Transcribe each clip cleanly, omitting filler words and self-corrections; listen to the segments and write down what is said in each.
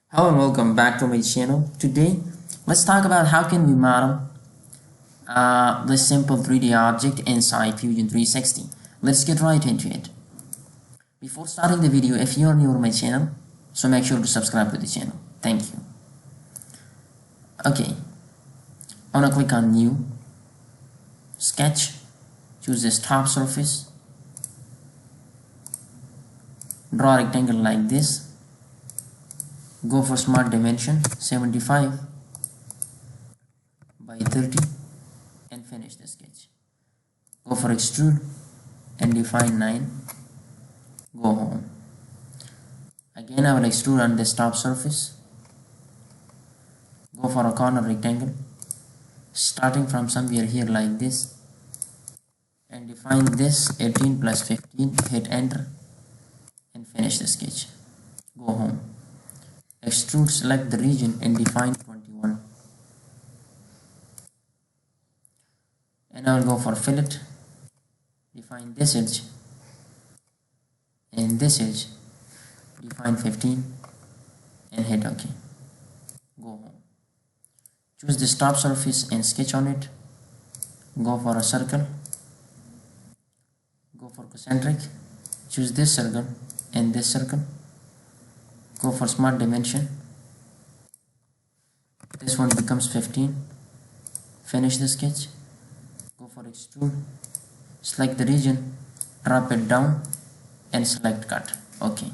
Hello and welcome back to my channel. Today, let's talk about how can we model this simple 3D object inside Fusion 360. Let's get right into it. Before starting the video, if you are new to my channel, so make sure to subscribe to the channel. Thank you. Okay, I want to click on New, Sketch, choose this top surface, draw a rectangle like this. Go for smart dimension 75 by 30 and finish the sketch. Go for extrude and define 9. Go home. Again I will extrude on this top surface. Go for a corner rectangle starting from somewhere here like this and define this 18 plus 15. Hit enter and finish the sketch. Go home. Extrude, select the region and define 21. And I will go for fillet, define this edge and this edge, define 15 and hit OK. Go home. Choose this top surface and sketch on it. Go for a circle, go for concentric, choose this circle and this circle. Go for smart dimension. This one becomes 15. Finish the sketch. Go for extrude. Select the region. Drop it down and select cut. OK.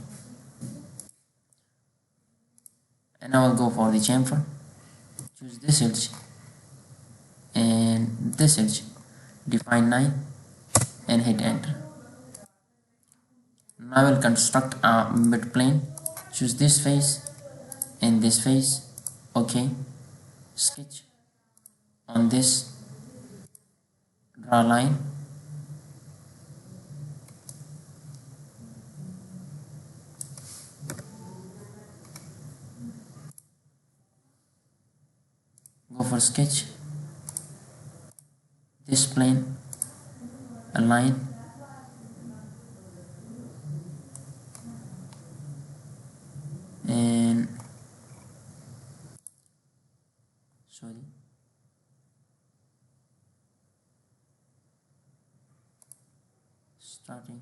And now I'll go for the chamfer. Choose this edge and this edge. Define 9 and hit enter. Now I will construct a mid plane. Choose this face and this face. OK. Sketch on this. Draw a line. Go for sketch. This plane. A line. And starting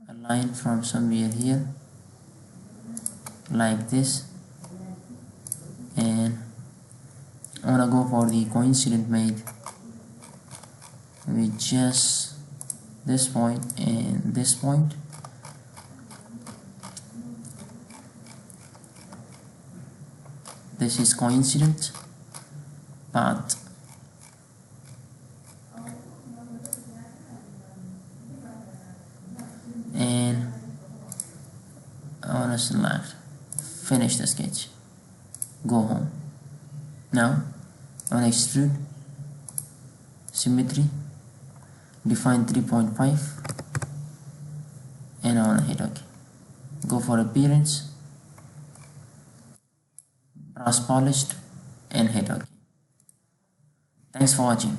a line from somewhere here like this, and I want to go for the coincident made with just this point and this point. This is coincident path. And I want to select, finish the sketch, go home. Now I want to extrude, symmetry, define 3.5 and I want to hit OK. Go for appearance, brass polished and hit OK. Thanks for watching.